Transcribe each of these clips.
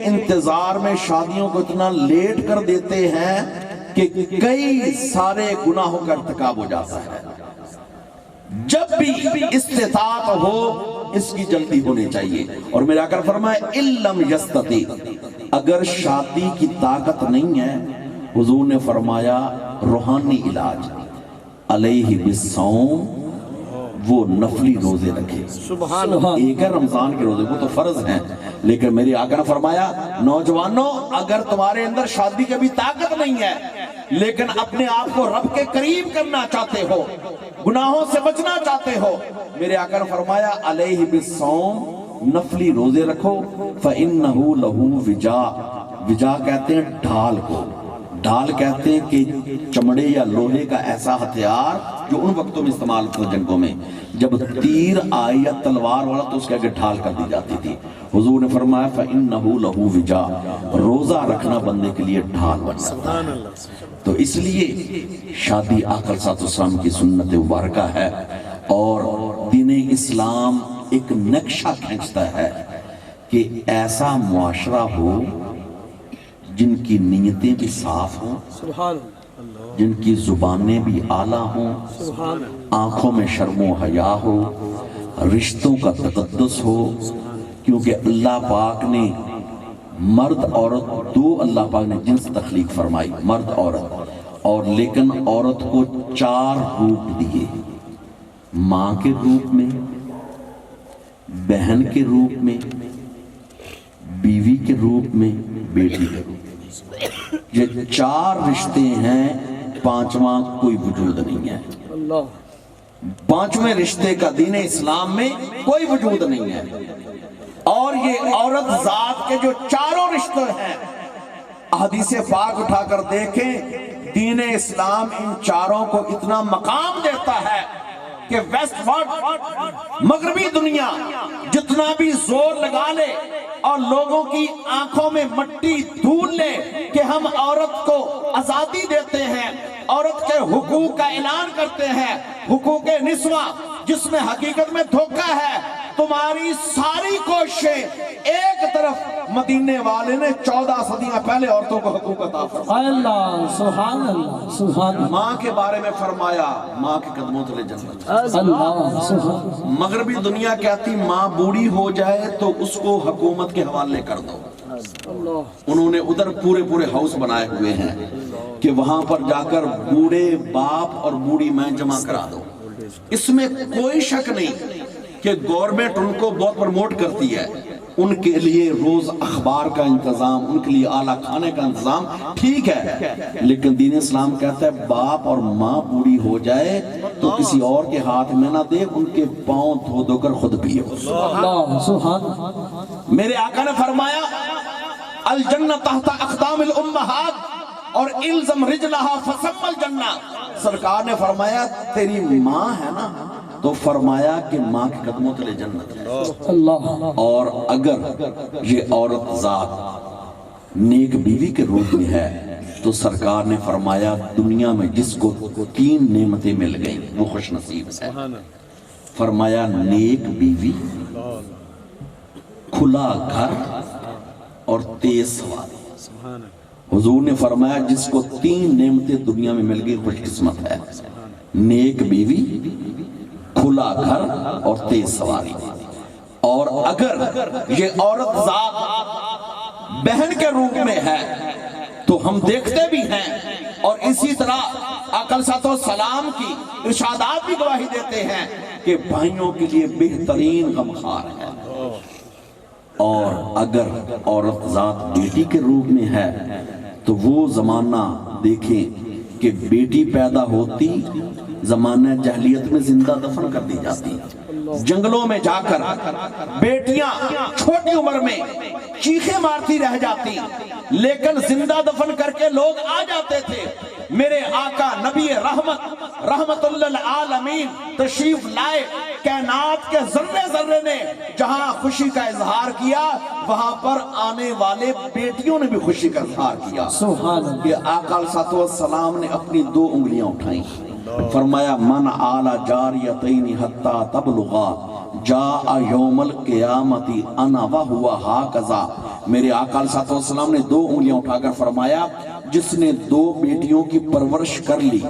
انتظار میں شادیوں کو اتنا لیٹ کر دیتے ہیں کہ کئی سارے گناہوں کا ارتکاب ہو جاتا ہے۔ جب بھی استطاعت ہو اس کی جلدی ہونی چاہیے۔ اور میرا آقا فرمایا اِلَّمْ يَسْتَطِعْ، اگر شادی کی طاقت نہیں ہے، حضور نے فرمایا روحانی علاج، علیہ بالصوم، وہ نفلی روزے رکھے۔ سبحان اللہ۔ ایک ہے رمضان کے روزے، وہ تو فرض ہیں، لیکن میرے آقا نے فرمایا نوجوانوں اگر تمہارے اندر شادی کی بھی طاقت نہیں ہے لیکن اپنے آپ کو رب کے قریب کرنا چاہتے ہو، گناہوں سے بچنا چاہتے ہو، میرے آقا نے فرمایا علیہ بالصوم، نفلی روزے رکھو، فَإِنَّهُ لَهُ وِجَاء، وجا کہتے ہیں ڈھال کو، ڈھال کہتے ہیں کہ چمڑے یا لوہے کا ایسا ہتھیار جو ان وقتوں میں استعمال ہوتا جنگوں میں، جب تیر آئی یا تلوار والا تو اس کے آگے ڈھال کر دی جاتی تھی۔ حضور نے فرمایا فَإِنَّهُ لَهُ وِجَاء، روزہ رکھنا بندے کے لیے ڈھال بن جاتا ہے۔ تو اس لیے شادی آقا صلی اللہ علیہ وسلم کی سنت مبارکہ ہے، اور دین اسلام ایک نقشہ کھینچتا ہے کہ ایسا معاشرہ ہو جن کی نیتیں بھی صاف ہوں، سبحان جن کی زبانیں بھی اعلیٰ ہوں، سبحان آنکھوں میں شرم و حیا ہو، رشتوں کا تقدس ہو، کیونکہ اللہ پاک نے مرد عورت دو، اللہ پاک نے جنس تخلیق فرمائی، مرد عورت، اور لیکن عورت کو 4 روپ دیے، ماں کے روپ میں، بہن کے روپ میں، بیوی کے روپ میں، بیٹی کے روپ میں۔ یہ 4 رشتے ہیں، 5واں کوئی وجود نہیں ہے۔ اللہ۔ 5ویں رشتے کا دین اسلام میں کوئی وجود نہیں ہے، اور یہ عورت ذات کے جو 4 رشتے ہیں، حدیث پاک اٹھا کر دیکھیں، دین اسلام ان 4 کو اتنا مقام دیتا ہے کہ ویسٹ ورلڈ، مغربی دنیا جتنا بھی زور لگا لے اور لوگوں کی آنکھوں میں مٹی دھول لے کہ ہم عورت کو آزادی دیتے ہیں، عورت کے حقوق کا اعلان کرتے ہیں، حقوق نسواں، جس میں حقیقت میں دھوکہ ہے، تمہاری ساری کوششیں ایک طرف، مدینے والے نے 14 صدیاں پہلے عورتوں کو حقوق عطا فرمایا۔ اللہ، سبحان اللہ، سبحان اللہ۔ ماں کے بارے میں فرمایا ماں کے قدموں تلے جنت۔ اللہ، سبحان مغربی دنیا کہتی ماں بوڑھی ہو جائے تو اس کو حکومت کے حوالے کر دو۔ اللہ۔ انہوں نے ادھر پورے ہاؤس بنائے ہوئے ہیں کہ وہاں پر جا کر بوڑھے باپ اور بوڑھی ماں جمع کرا دو۔ اس میں کوئی شک نہیں کہ گورنمنٹ ان کو بہت پروموٹ کرتی ہے، ان کے لیے روز اخبار کا انتظام، ان کے لیے اعلیٰ کھانے کا انتظام ٹھیک ہے، لیکن دین اسلام کہتا ہے باپ اور ماں بوڑھی ہو جائے تو کسی اور کے ہاتھ میں نہ دے، ان کے پاؤں دھو دھو کر خود پیو۔ اللہ، سبحان اللہ۔ میرے آقا نے فرمایا الجنہ تحت اقدام الامہات، اور الزم رجلہا فسم الجنہ، سرکار نے فرمایا تیری ماں ہے نا، تو فرمایا کہ ماں کے قدموں تلے جنت ہے۔ اللہ۔ اور اگر یہ عورت ذات نیک بیوی کے روپ میں ہے تو سرکار نے فرمایا دنیا میں جس کو 3 نعمتیں مل گئیں وہ خوش نصیب ہے۔ فرمایا نیک بیوی، کھلا گھر، اور تیز سواری۔ حضور نے فرمایا جس کو 3 نعمتیں دنیا میں مل گئی خوش قسمت ہے، نیک بیوی، کھلا گھر اور تیز سواری۔ اور اگر یہ عورت ذات بہن کے روپ میں ہے تو ہم دیکھتے بھی ہیں، اور اسی طرح آقا صلی اللہ علیہ وسلم کی ارشادات بھی گواہی دیتے ہیں کہ بھائیوں کے لیے بہترین غمخوار ہے۔ اور اگر عورت ذات بیٹی کے روپ میں ہے تو وہ زمانہ دیکھیں کہ بیٹی پیدا ہوتی زمانہ جہلیت میں زندہ دفن کر دی جاتی، جنگلوں میں جا کر بیٹیاں چھوٹی عمر میں چیخیں مارتی رہ جاتی، لیکن زندہ دفن کر کے لوگ آ جاتے تھے۔ میرے آقا نبی رحمت للعالمین تشریف لائے، کائنات کے ذرے ذرے نے جہاں خوشی کا اظہار کیا وہاں پر آنے والے بیٹیوں نے بھی خوشی کا اظہار کیا۔ سبحان اللہ۔ کہ آقا صلی اللہ علیہ وسلم نے اپنی 2 انگلیاں اٹھائیں، فرمایا من آل جاریتین حتی تبلغا جاء یوم القیامت انا وہوا ہاکذا میرے آقا علیہ السلام نے 2 انگلیاں اٹھا کر فرمایا جس نے 2 بیٹیوں کی پرورش کر لی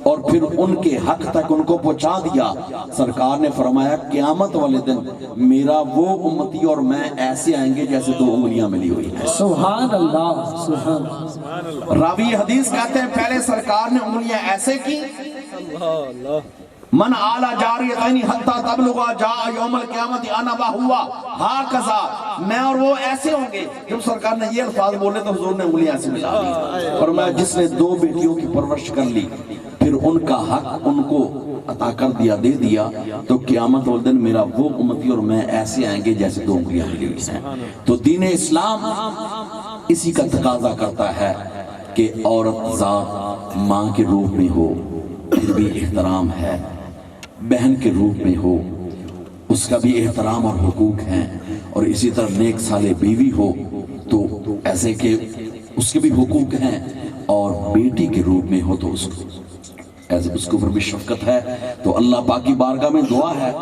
اور پھر ان کے حق تک ان کو پہنچا دیا، سرکار نے فرمایا قیامت والے دن میرا وہ امتی اور میں ایسے آئیں گے جیسے 2 انگلیاں ملی ہوئی ہیں۔ سبحان اللہ، سبحان اللہ۔ راوی حدیث کہتے ہیں پہلے سرکار نے انگلیاں ایسے کی، من آلا جاریتین حتی تبلغا جاء یوم القیامت انا بہوا ہاکذا، میں اور وہ ایسے ہوں گے۔ جب سرکار نے یہ الفاظ بولے تو حضور نے انگلیاں ایسے ملا دی، اور میں جس نے 2 بیٹیوں کی پرورش کر لی پھر ان کا حق ان کو عطا کر دیا، دے دیا، تو قیامت والے دن میرا وہ امتی اور میں ایسے آئیں گے جیسے 2 انگلیاں ملی ہوئی ہیں۔ تو دین اسلام اسی کا تقاضا کرتا ہے کہ عورت ذات ماں کے روپ میں ہو پھر بھی احترام ہے، بہن کے روپ میں ہو اس کا بھی احترام اور حقوق ہیں، اور اسی طرح نیک صالح بیوی ہو تو ایسے کہ اس کے بھی حقوق ہیں، اور بیٹی کے روپ میں ہو تو اس کو پر بھی شفقت ہے۔ تو اللہ پاک کی بارگاہ میں دعا ہے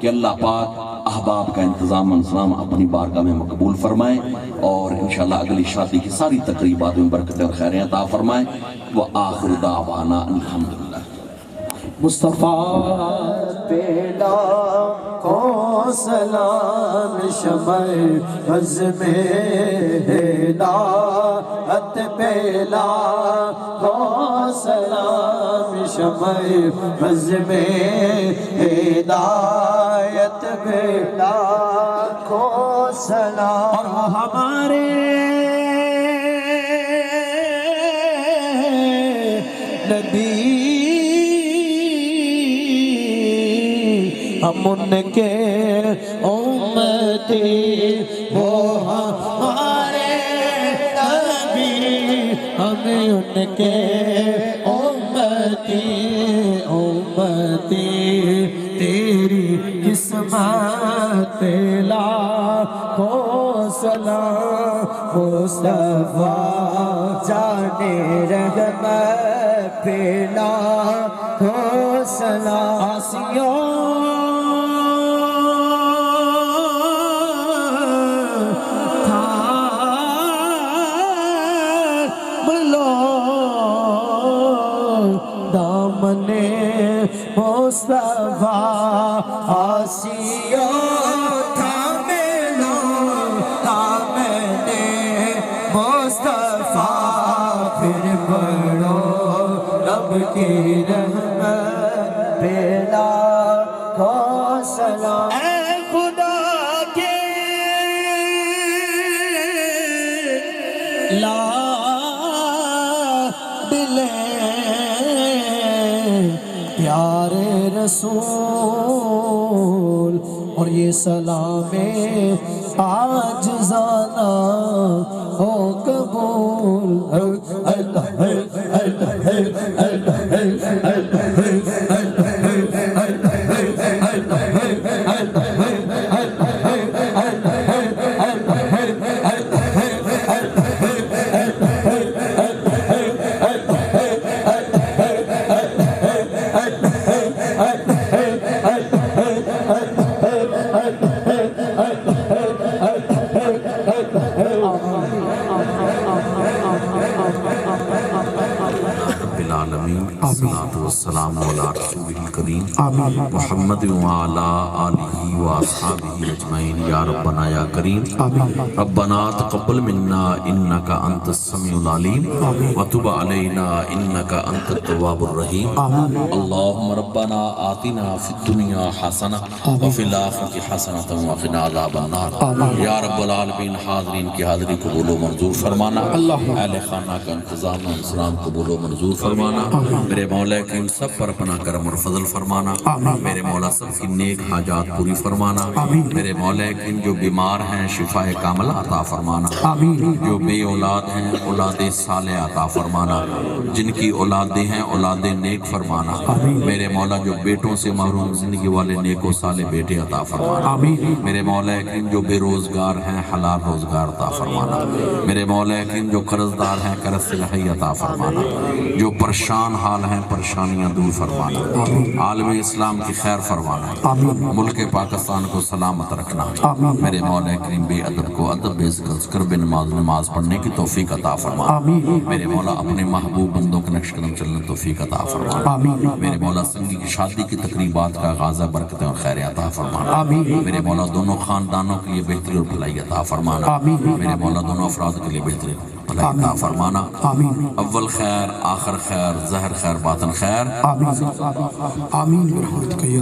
کہ اللہ پاک احباب کا انتظام انظام اپنی بارگاہ میں مقبول فرمائے، اور انشاءاللہ اگلی شادی کی ساری تقریبات میں برکتیں اور خیریں عطا فرمائے۔ وآخر دعوانا الحمدللہ۔ مصطفیٰ پیلا کو سلام شمع عزم ہدایت پیلا کو سلام شمع عزم ہدایت پیلا کو سلام، اور ہمارے نبی ہم ان کے امتی، وہ ہمارے نبی ہم ان کے امتی، تیری قسمت لاکھوں سلام مصطفیٰ جانے رحمت پیلا کو سلام۔ آسیوں دامنے مصطفیٰ آسیوں تھامے لو، دامنے مصطفیٰ پھر پڑھو رب کی رحمت پیلا کو سلام۔ اے خدا کے لاڈلے پیارے رسول، اور یہ سلام عاجزانہ ہو قبول۔ الصلاۃ والسلام علی رسول الکریم محمد وعلی آلہ واصحابہ اجمعین۔ یا ربنا یا کریم ربنا تقبل منا انک انت السمیع العلیم وتب علینا انک انت التواب الرحیم۔ اللہم ربنا آتنا فی الدنیا حسنہ وفی الآخرۃ حسنۃ وقنا عذاب النار۔ یا رب العالمین حاضرین کی حاضری قبول و منظور فرمانا، اہل خانہ کا انتظام و انسلام قبول و منظور فرمانا، میرے مولا کریم سب پر اپنا کرم اور فضل فرمانا، میرے مولا سب کی نیک حاجات پوری فرمانا، میرے مولا کریم جو بیمار ہیں شفا کاملہ عطا فرمانا، جو بے اولاد ہیں اولاد صالح عطا فرمانا، جن کی اولادیں ہیں اولاد نیک فرمانا، میرے مولا جو بیٹوں سے محروم زندگی والے نیک و صالح بیٹے عطا فرمانا، میرے مولا کریم جو بے روزگار ہیں حلال روزگار عطا فرمانا، میرے مولا کریم جو قرض دار ہیں قرض سے رہائی عطا فرمانا، جو پریشان پریشان حال ہیں پریشانیاں دور فرمانا، عالم اسلام کی خیر فرمانا، ملک پاکستان کو سلامت رکھنا، میرے مولا کریم بے ادب کو ادب بے ذکر بے نماز پڑھنے کی توفیق عطا فرمانا، میرے مولا اپنے محبوب بندوں کے نقش قدم چلنے توفیق عطا فرمانا، میرے مولا سنگی کی شادی کی تقریبات کا آغاز برکتیں اور خیر عطا فرمانا، میرے مولا دونوں خاندانوں کے لیے بہتری اور بھلائی عطا فرمانا، میرے مولا دونوں افراد کے لیے بہتری بھلائی عطا فرمانا، اول خیر آخر خیر ظاہر خیر باطن خیر، آمین برحمتک یا